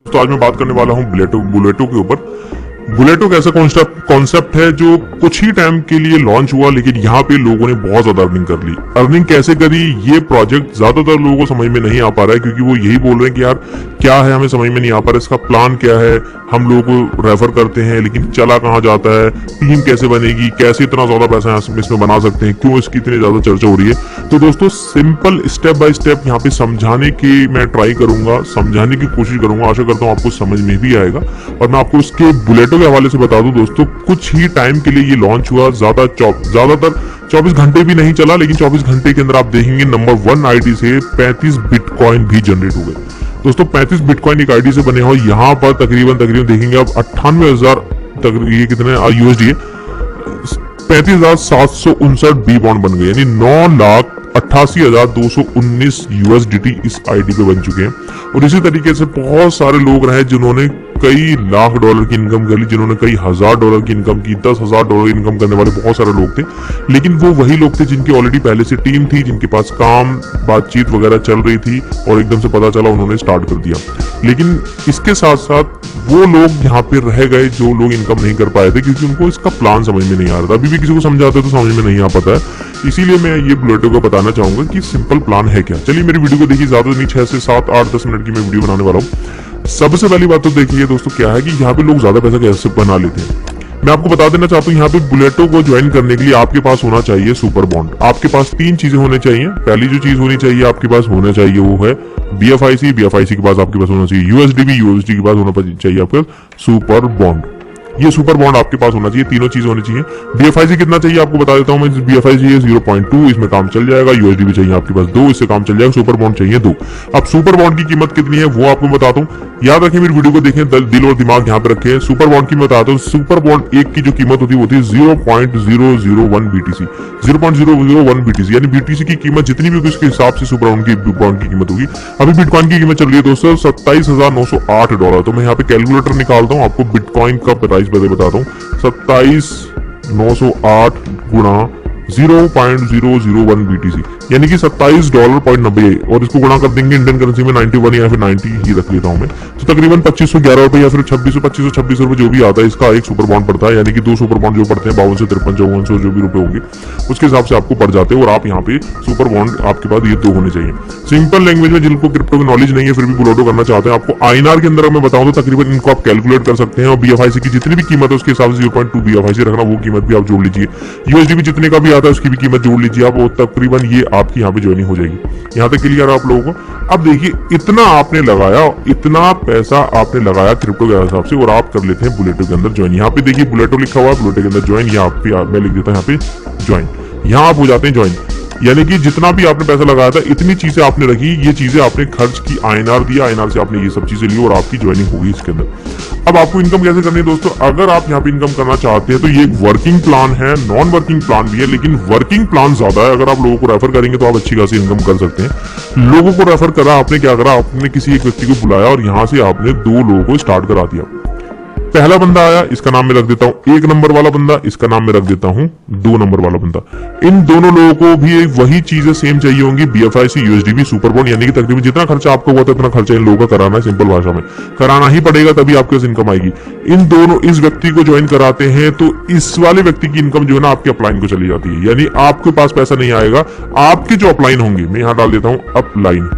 तो आज मैं बात करने वाला हूँ बुलेटो के ऊपर। बुलेटो एक ऐसा कॉन्सेप्ट है जो कुछ ही टाइम के लिए लॉन्च हुआ, लेकिन यहाँ पे लोगों ने बहुत ज्यादा अर्निंग कर ली। अर्निंग कैसे करी ये प्रोजेक्ट ज्यादातर लोगों को समझ में नहीं आ पा रहा है, क्योंकि वो यही बोल रहे हैं कि यार क्या है, हमें समझ में नहीं आ पा रहा, इसका प्लान क्या है। हम लोगों को रेफर करते हैं लेकिन चला कहाँ जाता है, टीम कैसे बनेगी, कैसे इतना ज्यादा पैसा इसमें बना सकते हैं, क्यों इसकी इतनी ज्यादा चर्चा हो रही है। तो दोस्तों सिंपल स्टेप बाय स्टेप यहाँ पे समझाने की मैं ट्राई करूंगा, समझाने की कोशिश करूंगा। आशा करता हूँ आपको समझ में भी आएगा। और मैं आपको उसके बुलेटो के हवाले से बता दूं दोस्तों, कुछ ही टाइम के लिए ये लॉन्च हुआ, ज्यादातर 24 घंटे भी नहीं चला, लेकिन 24 घंटे के अंदर आप देखेंगे नंबर 1 आईडी से 35 बिटकॉइन भी जनरेट हो गए। दोस्तों 35 बिटकॉइन एक आईडी से बने हो, यहाँ पर तकरीबन देखेंगे आप 98,000 ये कितने यूएसडी है, 35,759 बी बॉन्ड बन गए, यानी 9,88,219 यूएसडीटी इस आईडी पे बन चुके हैं। और इसी तरीके से बहुत सारे लोग रहे जिन्होंने कई लाख डॉलर की इनकम कर ली, जिन्होंने कई हजार डॉलर की इनकम की, 10,000 डॉलर इनकम करने वाले बहुत सारे लोग थे। लेकिन वो वही लोग थे जिनकी ऑलरेडी पहले से टीम थी, जिनके पास काम बातचीत वगैरह चल रही थी, और एकदम से पता चला उन्होंने स्टार्ट कर दिया। लेकिन इसके साथ साथ वो लोग यहाँ पे रह गए जो लोग इनकम नहीं कर पाए थे, क्योंकि उनको इसका प्लान समझ में नहीं आ रहा था। अभी भी किसी को समझाते तो समझ में नहीं आ पाता है। इसीलिए मैं ये बुलेटो को बताना चाहूंगा कि सिंपल प्लान है क्या। चलिए मेरी वीडियो को देखिए, ज्यादा नहीं 6 से 7, 8, 10 मिनट की मैं वीडियो बनाने वाला हूँ। सबसे पहली बात तो देखिए दोस्तों क्या है कि यहाँ पे लोग ज्यादा पैसा कैसे बना लेते हैं। मैं आपको बता देना चाहता हूँ, यहाँ पे बुलेटो को ज्वाइन करने के लिए आपके पास होना चाहिए सुपर बॉन्ड। आपके पास 3 चीजें होनी चाहिए। पहली जो चीज होनी चाहिए आपके पास होना चाहिए वो है BFIC के पास आपके पास होना चाहिए USD के पास होना चाहिए आपके पास सुपर बॉन्ड। ये सुपर बॉन्ड आपके पास होना चाहिए, तीनों चीज होनी चाहिए। BFIC कितना चाहिए आपको बता देता हूं मैं। BFIC है 0.2, इसमें काम चल जाएगा। USD भी चाहिए आपके पास 2, इससे काम चल जाएगा। सुपर बॉन्ड चाहिए 2। अब सुपर बॉन्ड की कीमत कितनी है वो आपको बताता हूँ, याद रखें, मेरी वीडियो को देखें, दिल और दिमाग यहाँ पे रखें। सुपर बॉन्ड की मैं बताता हूँ, सुपर बॉन्ड एक की जो कीमत होती है वो होती है 0.001 BTC। 0.001 BTC यानी BTC की कीमत जितनी भी होगी उसके हिसाब से सुपर बॉन्ड की कीमत होगी। अभी बिटकॉइन की कीमत चल रही है दोस्तों 27,908 डॉलर। तो मैं यहाँ पे कैलकुलेटर निकालता हूँ, आपको बिटकॉइन का प्राइस बताता हूँ। 27,908 गुणा 0.001 BTC यानी कि $27.90, और इसको गुणा कर देंगे इंडियन करेंसी में 91 या फिर 90 ही रख लेता हूं मैं, तो तकरीबन 2,511 रुपए या फिर 2,626 रुपए जो भी आता है इसका एक सुपर बॉन्ड पड़ता है। यानी कि 2 सुपर बॉन्ड जो पड़ते हैं 52 से 53, 5400 जो भी रुपए होंगे उसके हिसाब से आपको पड़ जाते हैं। और आप यहाँ पे सुपर बॉन्ड आपके पास ये 2 होने चाहिए। सिंपल लैंग्वेज में जिनको क्रिप्टो की नॉलेज नहीं है फिर भी बुलेटो करना चाहते हैं, आपको INR के अंदर मैं बताऊं तो तकरीबन इनको आप कैलकुलेट कर सकते हैं। और BFIC की जितनी भी कीमत है उसके हिसाब से 0.2 BFIC रखना, वो कीमत भी आप जोड़ लीजिए। USD भी जितने का भी आता है उसकी भी कीमत जोड़ लीजिए आप, और तकरीबन ये आपकी यहाँ पे ज्वाइनिंग हो जाएगी। यहाँ तक क्लियर है आप लोगों को। अब देखिए इतना आपने लगाया, इतना पैसा आपने लगाया क्रिप्टो के हिसाब से, और आप कर लेते हैं बुलेटो के अंदर ज्वाइन। यहाँ पे देखिए बुलेटो लिखा हुआ है, बुलेटो के अंदर ज्वाइन, यहाँ पे मैं लिख देता हूँ यहाँ पे ज्वाइन। यहाँ आप हो जाते हैं ज्वाइन, यानी कि जितना भी आपने पैसा लगाया था इतनी चीजें आपने रखी, ये चीजें आपने खर्च की, INR दिया, INR से आपने ये सब चीजें ली और आपकी ज्वाइनिंग होगी इसके अंदर। अब आपको इनकम कैसे करनी है दोस्तों, अगर आप यहाँ पे इनकम करना चाहते हैं तो ये एक वर्किंग प्लान है, नॉन वर्किंग प्लान भी है, लेकिन वर्किंग प्लान ज्यादा है। अगर आप लोगों को रेफर करेंगे तो आप अच्छी खासी इनकम कर सकते हैं। लोगों को रेफर करा, आपने क्या करा, आपने किसी एक व्यक्ति को बुलाया और यहाँ से आपने 2 लोगों को स्टार्ट करा दिया। पहला बंदा आया, इसका नाम मैं रख देता हूं 1 नंबर वाला बंदा, इसका नाम मैं रख देता हूं 2 नंबर वाला बंदा। इन दोनों लोगों को भी वही चीजें सेम चाहिए होंगी, BFIC USD भी सुपर बॉन्ड, यानी कि तकरीबन जितना खर्चा आपको हुआ था इतना खर्चा इन लोगों का कराना है। सिंपल भाषा में कराना ही पड़ेगा, तभी आपके पास इनकम आएगी। इन दोनों इस व्यक्ति को ज्वाइन कराते हैं तो इस वाले व्यक्ति की इनकम जो है ना आपके अपलाइन को चली जाती है, यानी आपके पास पैसा नहीं आएगा, आपके जो अपलाइन होंगे, मैं यहाँ डाल देता हूं अपलाइन,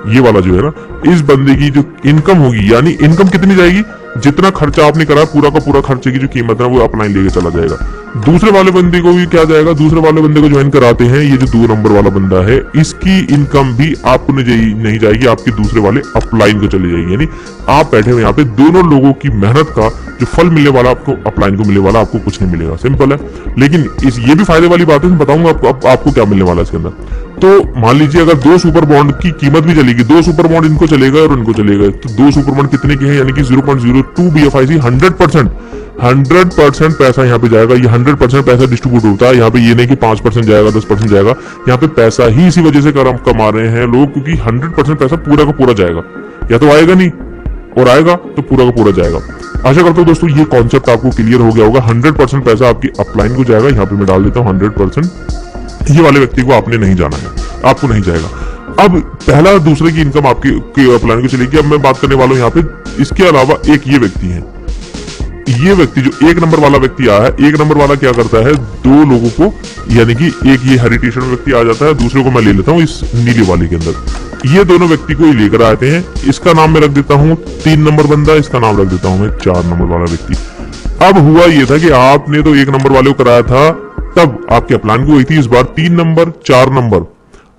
ये वाला जो है ना, इस बंदे की जो इनकम होगी, यानी इनकम कितनी जाएगी, जितना खर्चा आपने करा पूरा का पूरा खर्चे की जो कीमत है वो अपलाइन लेके चला जाएगा। दूसरे वाले बंदे को भी क्या जाएगा, दूसरे वाले बंदे को ज्वाइन कराते हैं, ये जो 2 नंबर वाला बंदा है इसकी इनकम भी आपको नहीं जाएगी, आपके दूसरे वाले अपलाइन को चली जाएगी। यानी आप बैठे हुए यहाँ पे दोनों लोगों की मेहनत का जो फल मिलने वाला आपको अपलाइन को मिलने वाला, आपको कुछ नहीं मिलेगा। सिंपल है, लेकिन ये भी फायदे वाली बात है, बताऊंगा आपको क्या मिलने वाला है इसके अंदर। तो मान लीजिए अगर 2 सुपर बॉन्ड की कीमत भी चलेगी, 2 सुपर बॉन्ड इनको चलेगा और इनको चलेगा, तो 2 सुपर बॉन्ड कितने के हैं, यानी कि 0.02 BFIC 100% पैसा यहाँ पे जाएगा। ये 100% पैसा डिस्ट्रीब्यूट होता है यहाँ पे, ये नहीं कि 5% जाएगा 10% जाएगा। यहाँ पे पैसा ही इसी वजह से कमा रहे हैं लोग, क्योंकि 100% पैसा पूरा का पूरा जाएगा, या तो आएगा नहीं और आएगा तो पूरा का पूरा जाएगा। आशा करता हूँ दोस्तों ये कॉन्सेप्ट आपको क्लियर हो गया होगा। 100% पैसा आपकी अपलाइन को जाएगा, यहाँ पे मैं डाल देता हूँ 100%। ये वाले व्यक्ति को आपने नहीं जाना है, आपको नहीं जाएगा। अब पहला दूसरे की इनकम आपके प्लान को चलेगी। अब मैं बात करने वाला हूं यहाँ पे इसके अलावा एक ये व्यक्ति है, ये व्यक्ति जो एक नंबर वाला व्यक्ति आया है, एक नंबर वाला क्या करता है, दो लोगों को, यानी कि एक ये हरी टी शर्ट में व्यक्ति आ जाता है, दूसरे को मैं ले लेता हूँ इस नीले वाले के अंदर। ये दोनों व्यक्ति को लेकर आते हैं। इसका नाम मैं रख देता हूँ 3 नंबर बंदा, इसका नाम रख देता हूँ मैं 4 नंबर वाला व्यक्ति। अब हुआ ये था कि आपने तो 1 नंबर वाले को कराया था, तब आपके प्लान को हुई थी इस बार 3 नंबर 4 नंबर,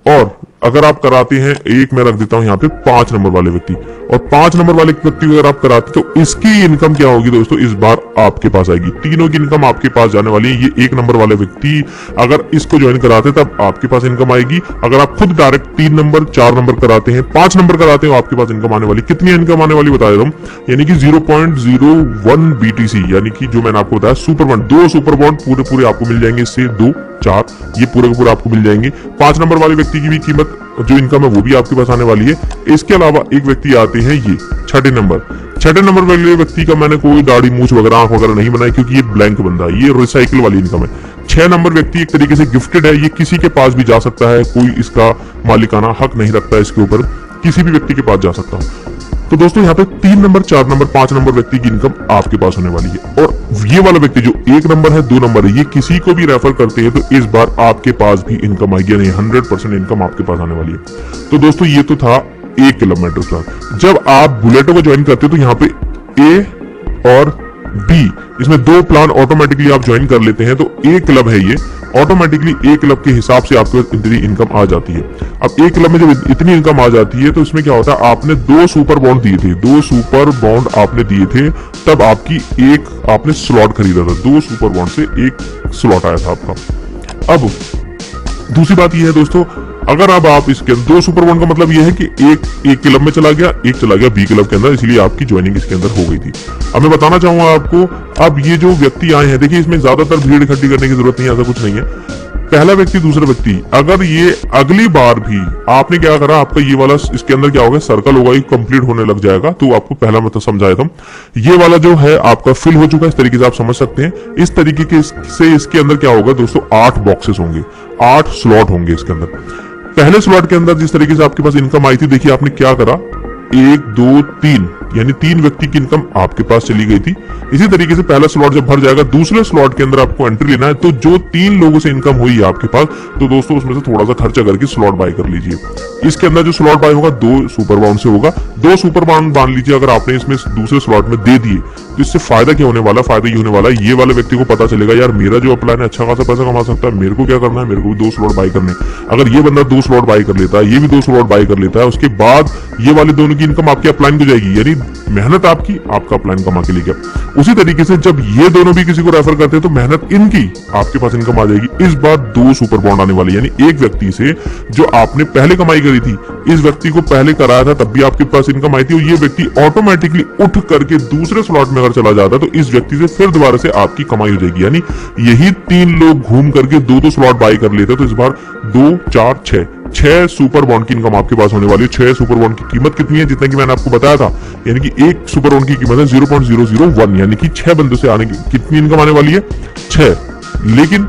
और अगर आप कराते हैं एक मैं रख देता हूं यहाँ पे 5 नंबर वाले व्यक्ति, और 5 नंबर वाले व्यक्ति को अगर आप कराते तो इसकी इनकम क्या होगी दोस्तों, इस बार आपके पास आएगी। तीनों की इनकम आपके पास जाने वाली है। ये 1 नंबर वाले व्यक्ति अगर इसको ज्वाइन कराते तब आपके पास इनकम आएगी। अगर आप खुद डायरेक्ट 3 नंबर 4 नंबर कराते हैं, 5 नंबर कराते हो, आपके पास इनकम आने वाली, कितनी इनकम आने वाली बता देता हूं, यानी कि 0.01 BTC, यानी कि जो मैंने आपको बताया सुपर बॉन्ड, 2 सुपर बॉन्ड पूरे आपको मिल जाएंगे, इससे 2 4 ये पूरे के पूरे आपको मिल जाएंगे। 5 नंबर वाले व्यक्ति की भी कीमत जो इनकम है वो भी आपके पास आने वाली है। इसके अलावा एक व्यक्ति आते हैं ये 6 नंबर वाले व्यक्ति का मैंने कोई दाढ़ी मूछ वगैरह आंख वगैरह नहीं बनाई, क्योंकि ये ब्लैंक बंदा है, ये रिसाइकिल वाली इनकम है। 6 नंबर व्यक्ति एक तरीके से गिफ्टेड है, ये किसी के पास भी जा सकता है, कोई इसका मालिकाना हक नहीं रखता है इसके ऊपर, किसी भी व्यक्ति के पास जा सकता है। तो दोस्तों यहाँ पे 3 नंबर 4 नंबर 5 नंबर व्यक्ति की इनकम आपके पास होने वाली है। और ये वाला व्यक्ति जो 1 नंबर है 2 नंबर है, ये किसी को भी रेफर करते हैं तो इस बार आपके पास भी इनकम आएगी, यानी 100% इनकम आपके पास आने वाली है। तो दोस्तों ये तो था 1 किलोमीटर प्लान। जब आप बुलेटो को ज्वाइन करते हो तो यहाँ पे ए और बी, इसमें 2 प्लान ऑटोमेटिकली आप ज्वाइन कर लेते हैं, तो ए क्लब है ये, ऑटोमेटिकली ए क्लब के हिसाब से आपको इतनी इनकम आ जाती है। अब ए क्लब में जब इतनी इनकम आ जाती है तो इसमें क्या होता है, आपने 2 सुपर बॉन्ड दिए थे, 2 सुपर बॉन्ड आपने दिए थे, तब आपकी एक आपने स्लॉट खरीदा था, 2 सुपर बॉन्ड से 1 स्लॉट आया था आपका। अब दूसरी बात यह है दोस्तों, अगर अब आप इसके अंदर 2 सुपर बॉन्ड का मतलब यह है कि एक क्लब में चला गया, एक चला गया बी क्लब के अंदर, इसलिए आपकी ज्वाइनिंग इसके अंदर हो गई थी। अब मैं बताना चाहूंगा आपको, अब ये जो व्यक्ति आए हैं, देखिए इसमें ज्यादातर भीड़ इकट्ठी करने की जरूरत नहीं है, ऐसा कुछ नहीं है। पहला व्यक्ति दूसरा व्यक्ति, अगर ये अगली बार भी आपने क्या करा, आपका ये वाला इसके अंदर क्या होगा, सर्कल होगा, ये कंप्लीट होने लग जाएगा। तो आपको पहला मतलब समझाया था, ये वाला जो है आपका फिल हो चुका है, इस तरीके से आप समझ सकते हैं। इस तरीके के से इसके अंदर क्या होगा दोस्तों, 8 बॉक्सेस होंगे, 8 स्लॉट होंगे इसके अंदर। पहले स्लॉट के अंदर जिस तरीके से आपके पास इनकम आई थी, देखिए आपने क्या करा, 1 2 3 यानी 3 व्यक्ति की इनकम आपके पास चली गई थी। इसी तरीके से पहला स्लॉट जब भर जाएगा, दूसरे स्लॉट के अंदर आपको एंट्री लेना है, तो जो 3 लोगों से इनकम हुई है आपके पास, तो दोस्तों उसमें से थोड़ा सा खर्चा करके स्लॉट बाय कर लीजिए। इसके अंदर जो स्लॉट बाय होगा 2 सुपर बाउंड से होगा, 2 सुपर बाउंड मान लीजिए अगर आपने इसमें दूसरे स्लॉट में दे दिए, तो इससे फायदा क्या होने वाला, फायदा ये होने वाला है, ये वाले व्यक्ति को पता चलेगा यार मेरा जो प्लान है अच्छा खासा पैसा कमा सकता है, मेरे को क्या करना है, मेरे को भी 2 स्लॉट बाय करने। अगर ये बंदा 2 स्लॉट बाय कर लेता है, ये भी 2 स्लॉट बाय कर लेता है, उसके बाद ये वाले दोनों की इनकम आपके अपलाइन को जाएगी, यानी मेहनत आपकी, आपका प्लान कमा के ले गया। उसी तरीके से जब ये दोनों भी किसी को रेफर करते हैं तो मेहनत इनकी, आपके पास इनकम आ जाएगी। इस बार 2 सुपर बॉन्ड आने वाले, यानी एक व्यक्ति से जो आपने पहले कमाई करी थी, इस व्यक्ति को पहले कराया था तब भी आपके पास इनकम आई थी, और ये व्यक्ति ऑटोमेटिकली उठ करके दूसरे स्लॉट में अगर चला जाता तो इस व्यक्ति से फिर दोबारा से आपकी कमाई हो जाएगी। यानी यही 3 लोग घूम करके 2 स्लॉट बाय कर लेते, तो इस बार 2 4 6 सुपर बॉन्ड की इनकम आपके पास होने वाली है। 6 सुपर बॉन्ड की कीमत कितनी है, जितना कि मैंने आपको बताया था, यानी कि एक सुपर बॉन्ड की कीमत है 0.001, यानी कि 6 बंदों से आने की कितनी इनकम आने वाली है, 6। लेकिन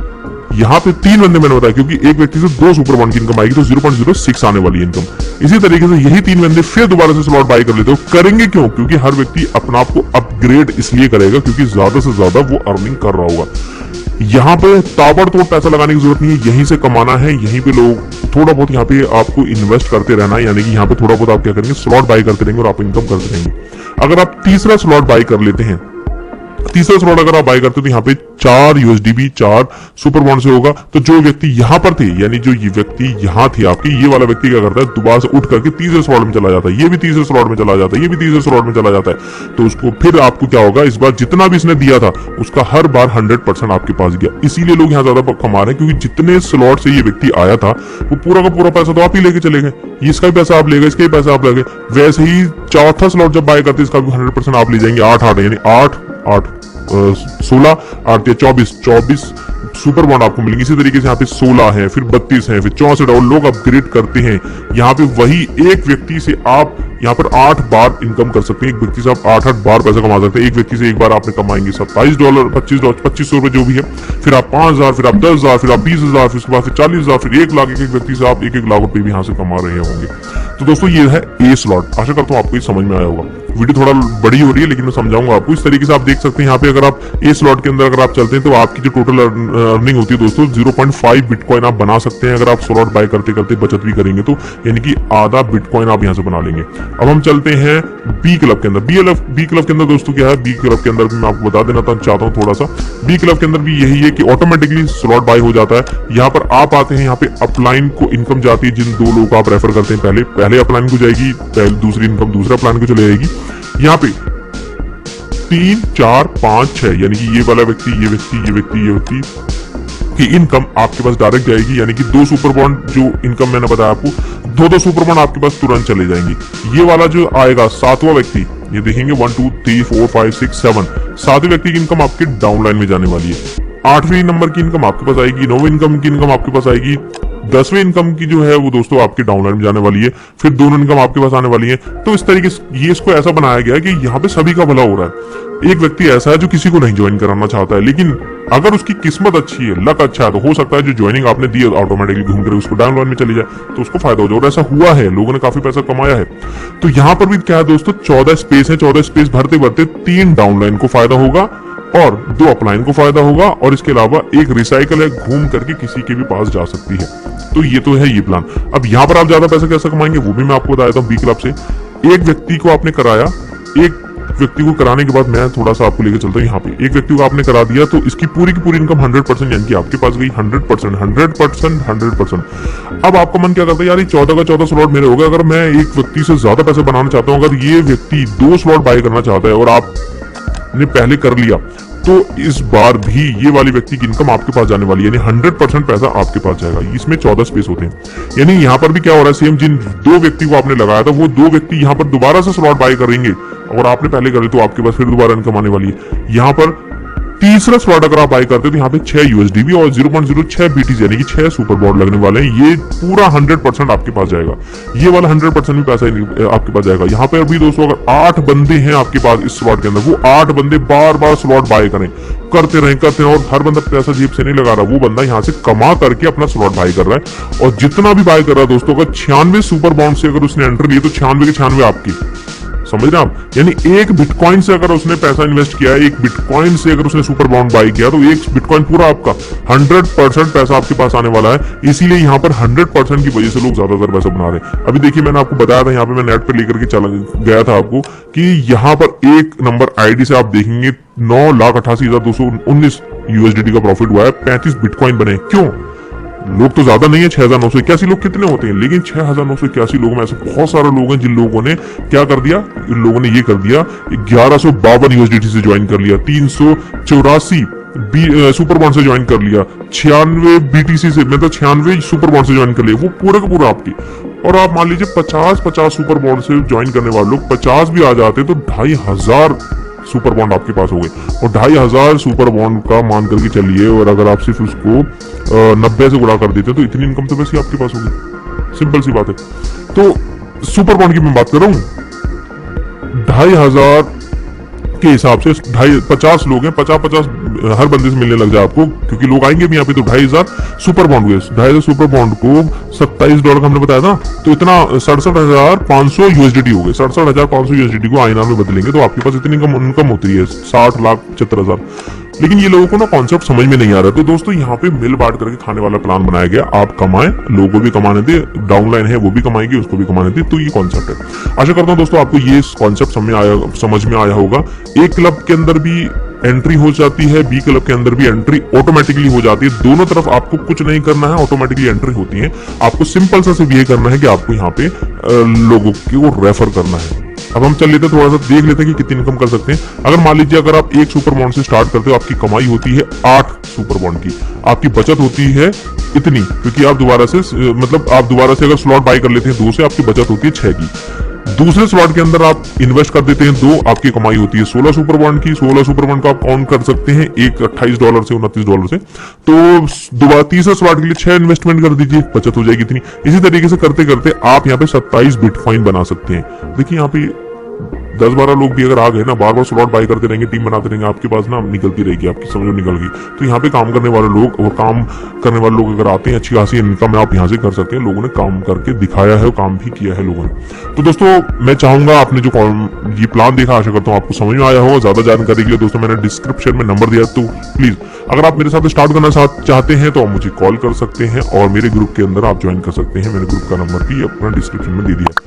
यहाँ पे 3 बंदे मैंने बताया, क्योंकि एक व्यक्ति से 2 सुपर बॉन्ड की इनकम आएगी, तो 0.06 आने वाली है इनकम। इसी तरीके से यही 3 बंदे फिर दोबारा से स्लॉट बाय कर लेते हो। करेंगे क्यों, क्योंकि हर व्यक्ति अपना आप को अपग्रेड इसलिए करेगा क्योंकि ज्यादा से ज्यादा वो अर्निंग कर रहा होगा। यहाँ पे ताबड़तोड़ पैसा लगाने की जरूरत नहीं है, यहीं से कमाना है, यहीं पे लोग थोड़ा बहुत यहाँ पे आपको इन्वेस्ट करते रहना है, यानी कि यहाँ पे थोड़ा बहुत आप क्या करेंगे, स्लॉट बाय करते रहेंगे और आप इनकम करते रहेंगे। अगर आप तीसरा स्लॉट बाय कर लेते हैं, तीसरा स्लॉट अगर आप बाय करते हो तो यहाँ पे 4 USDB 4 सुपर बॉन्ड से होगा। तो जो व्यक्ति यहाँ पर थे, यानी जो ये व्यक्ति यहाँ थे आपके, ये वाला व्यक्ति क्या करता है, दोबारा से उठ करके तीसरे स्लॉट में चला जाता है, ये भी तीसरे स्लॉट में चला जाता है, ये भी तीसरे स्लॉट में चला जाता है। तो उसको फिर आपको क्या होगा, इस बार जितना भी इसने दिया था उसका हर बार 100% आपके पास गया। इसीलिए लोग यहाँ ज्यादा कमा रहे हैं, क्योंकि जितने स्लॉट से ये व्यक्ति आया था वो पूरा का पूरा पैसा तो आप ही लेके चले गए, इसका भी पैसा आप ले गए, इसका भी पैसा आप ले गए। वैसे ही चौथा स्लॉट जब बाय करते इसका भी 100% आप ले जाएंगे, 8 यानी 8 16, 8 या 24 सुपर बॉन्ड आपको मिलेंगे। इसी तरीके से यहाँ पे 16 है, फिर 32 है, फिर 64 और लोग अपग्रेड करते हैं। यहाँ पे वही एक व्यक्ति से आप यहाँ पर 8 बार इनकम कर सकते हैं। एक व्यक्ति से आप 8 बार पैसा कमा सकते हैं। एक व्यक्ति से एक बार आपने कमाएंगे $27, $2500 जो भी है, फिर आप 5000, फिर आप 10,000, फिर आप 20,000, फिर उसके बाद फिर 40,000, फिर 1 लाख। एक व्यक्ति से आप 1 लाख रुपए भी यहाँ से कमा रहे होंगे। तो दोस्तों ये है ए स्लॉट। आशा करता हूँ आपको ये समझ में आया होगा। वीडियो थोड़ा बड़ी हो रही है लेकिन मैं समझाऊंगा आपको। इस तरीके से आप देख सकते हैं यहाँ पे अगर आप ए स्लॉट के अंदर अगर आप चलते हैं तो आपकी जो टोटल अर्निंग होती है दोस्तों 0.5 बिटकॉइन आप बना सकते हैं। अगर आप स्लॉट बाय करते करते बचत भी करेंगे तो यानी कि आधा बिटकॉइन आप यहाँ से बना लेंगे। अब हम चलते हैं बी क्लब के अंदर। बी क्लब के अंदर दोस्तों क्या है, बी क्लब के अंदर भी मैं आपको बता देना चाहता हूँ थोड़ा सा। बी क्लब के अंदर भी यही है कि ऑटोमेटिकली स्लॉट बाय हो जाता है। यहाँ पर आप आते हैं, यहाँ पे अपलाइन को इनकम जाती है जिन 2 लोगों को आप रेफर करते हैं। पहले अपलाइन को जाएगी, दूसरी इनकम दूसरा अपलाइन को चली जाएगी। यहाँ पे 3, 4, 5, 6 यानी कि ये वाला व्यक्ति, ये व्यक्ति, ये व्यक्ति, ये व्यक्ति की इनकम आपके पास डायरेक्ट जाएगी। यानी कि 2 सुपर बॉन्ड जो इनकम मैंने बताया आपको, 2 सुपर बॉन्ड आपके पास तुरंत चले जाएंगे। ये वाला जो आएगा 7वां व्यक्ति, ये देखेंगे 1, 2, 3, 4, 5, 6, 7 7वें व्यक्ति की इनकम आपके डाउनलाइन में जाने वाली है। 8वीं नंबर की इनकम आपके पास आएगी। 9वीं इनकम की इनकम आपके पास आएगी। 10वीं इनकम की जो है वो दोस्तों आपके डाउनलाइन में जाने वाली है। फिर दोनों इनकम आपके पास आने वाली है। तो इस तरीके से ये इसको ऐसा बनाया गया है कि यहाँ पे सभी का भला हो रहा है। एक व्यक्ति ऐसा है जो किसी को नहीं ज्वाइन कराना चाहता है, लेकिन अगर उसकी किस्मत अच्छी है, लक अच्छा है, तो हो सकता है जो ज्वाइनिंग आपने दी ऑटोमेटिकली घूम कर उसको डाउनलाइन में चली जाए, तो उसको फायदा हो जाए। और ऐसा हुआ है, लोगों ने काफी पैसा कमाया है। तो यहाँ पर भी क्या है दोस्तों, 14 स्पेस है। 14 स्पेस भरते भरते 3 डाउनलाइन को फायदा होगा और 2 अपलाइन को फायदा होगा, और इसके अलावा एक रिसाइकल है, घूम करके किसी के भी पास जा सकती है। तो ये तो है ये प्लान। अब यहाँ पर आप ज्यादा पैसा कैसे कमाएंगे वो भी मैं आपको बता देता हूँ। बी क्लब से एक व्यक्ति को आपने कराया, एक व्यक्ति को कराने के बाद मैं थोड़ा सा आपको लेकर चलता हूँ। यहाँ पे एक व्यक्ति को आपने करा दिया तो इसकी पूरी की पूरी इनकम 100% यानी कि आपके पास गई 100%। अब आपका मन क्या करता है, यार ये 14 का 14 स्लॉट मेरे हो गए। अगर मैं एक व्यक्ति से ज्यादा पैसे बनाना चाहता हूँ, अगर ये व्यक्ति 2 स्लॉट बाय करना चाहता है और आपने पहले कर लिया, तो इस बार भी ये वाली व्यक्ति की इनकम आपके पास जाने वाली है, यानी 100% पैसा आपके पास जाएगा। इसमें 14 स्पेस होते हैं। यानी यहाँ पर भी क्या हो रहा है, सेम जिन 2 व्यक्ति को आपने लगाया था वो 2 व्यक्ति यहाँ पर दोबारा से स्लॉट बाय करेंगे, और आपने पहले कर ली तो आपके पास फिर दोबारा इनकम आने वाली है। यहाँ पर तीसरा स्लॉट अगर आप बाय करते हो तो यहाँ पे 6 USDB और 0.06 BTC यानी कि 6 सुपर बॉन्ड लगने वाले हैं। ये पूरा 100% आपके पास जाएगा। ये वाला 100% भी पैसा आपके पास जाएगा। यहाँ पे अभी दोस्तों अगर 8 बंदे हैं आपके पास इस स्लॉट के अंदर, वो 8 बंदे बार बार स्लॉट बाय करते रहें और हर बंदा पैसा जेब से नहीं लगा रहा, वो बंदा यहाँ से कमा करके अपना स्लॉट बाय कर रहा है। और जितना भी बाय कर रहा है दोस्तों, अगर 96 सुपर बॉन्ड से अगर उसने एंट्री ली तो 96 के 96 आपकी, समझ रहे आप। यानी एक बिटकॉइन से अगर उसने पैसा इन्वेस्ट किया, एक बिटकॉइन से अगर उसने सुपर बॉन्ड बाय किया, तो एक बिटकॉइन पूरा आपका 100% पैसा आपके पास आने वाला है। इसीलिए यहाँ पर 100% की वजह से लोग ज्यादातर पैसा बना रहे हैं। अभी देखिए मैंने आपको बताया था, यहाँ पे मैं नेट पे लेकर के चला गया था आपको, कि यहाँ पर एक नंबर आईडी से आप देखेंगे 9,88,219 USDT का प्रॉफिट हुआ है, 35 बिटकॉइन बने। क्यों? लोग तो ज्यादा नहीं है, 6,981 लोग कितने होते हैं, लेकिन 6,981 लोगों में ऐसे बहुत सारे लोग हैं जिन लोगों ने क्या कर दिया, इन लोगों ने ये कर दिया 1152 USDT से ज्वाइन कर लिया, 384 सुपर बॉन्ड से ज्वाइन कर लिया, 96 BTC से, मतलब 96 सुपर बॉन्ड से ज्वाइन कर लिया, वो पूरा का पूरा आपकी। और आप मान लीजिए 50 सुपर बॉन्ड से ज्वाइन करने वाले लोग 50 भी आ जाते तो 2,500 सुपर बॉन्ड आपके पास हो गए। और 2,500 सुपर बॉन्ड का मान करके चलिए, और अगर आप सिर्फ उसको 90 से गुणा कर देते तो इतनी इनकम तो वैसे आपके पास होगी। सिंपल सी बात है। तो सुपर बॉन्ड की मैं बात कर रहा हूं, 2,500 के हिसाब से 50 लोग हैं, 50 हर बंदे से मिलने लग जाए आपको, क्योंकि लोग आएंगे भी यहाँ पे। तो 2,500 सुपर बॉन्ड हुए, 2,500 सुपर बॉन्ड को $27 का हमने बताया था, तो इतना 67,500 USDT हो गए। 67,500 USDT को INR में बदलेंगे तो आपके पास इतनी इनकम होती है 60,75,000। लेकिन ये लोगों को ना कॉन्सेप्ट समझ में नहीं आ रहा। तो दोस्तों यहाँ पे मिल बांट करके खाने वाला प्लान बनाया गया। आप कमाएं, लोगों को भी कमाने दे, डाउनलाइन है वो भी कमाएगी, उसको भी कमाने दे। तो ये कॉन्सेप्ट है। आशा करता हूँ दोस्तों आपको ये कॉन्सेप्ट समझ में आया होगा। एक क्लब के अंदर भी एंट्री हो जाती है, बी क्लब के अंदर भी एंट्री ऑटोमेटिकली हो जाती है। दोनों तरफ आपको कुछ नहीं करना है, ऑटोमेटिकली एंट्री होती है। आपको सिंपल सा सिर्फ ये करना है कि आपको यहाँ पे लोगों को रेफर करना है। अब हम चल लेते थोड़ा सा देख लेते हैं कि कितनी इनकम कर सकते हैं। अगर मान लीजिए अगर आप एक सुपर बॉन्ड से स्टार्ट करते हो, आपकी कमाई होती है 8 सुपर बॉन्ड की, आपकी बचत होती है इतनी, क्योंकि आप दोबारा से मतलब आप दोबारा से अगर स्लॉट बाय कर लेते हैं 2 से, आपकी बचत होती है 6 की। दूसरे स्लॉट के अंदर आप इन्वेस्ट कर देते हैं 2, आपकी कमाई होती है 16 सुपर बॉन्ड की। 16 सुपर बॉन्ड को आप काउंट कर सकते हैं, एक $28 से $29 से। तो दोबारा तीसरे स्लॉट के लिए 6 इन्वेस्टमेंट कर दीजिए, बचत हो जाएगी इतनी। इसी तरीके से करते करते आप यहाँ पे 27 बिटकॉइन बना सकते हैं। देखिए यहाँ पे 10-12 लोग भी अगर आ गए ना, बार बार स्लॉट बाय करते रहेंगे, टीम बनाते रहेंगे, आपके पास ना निकलती रहेगी, आपकी समझो निकल गई। तो यहाँ पे काम करने वाले लोग और काम करने वाले लोग अगर आते हैं, अच्छी खासी इनकम आप यहाँ से कर सकते हैं। लोगों ने काम करके दिखाया है, काम भी किया है लोगों ने। तो दोस्तों मैं चाहूंगा, आपने जो ये प्लान देखा, आशा करता हूँ आपको समझ में आया होगा। ज्यादा जानकारी के लिए दोस्तों मैंने डिस्क्रिप्शन में नंबर दिया, तो प्लीज अगर आप मेरे साथ स्टार्ट करना चाहते हैं तो आप मुझे कॉल कर सकते हैं और मेरे ग्रुप के अंदर आप ज्वाइन कर सकते हैं। मैंने ग्रुप का नंबर भी अपना डिस्क्रिप्शन में दे दिया।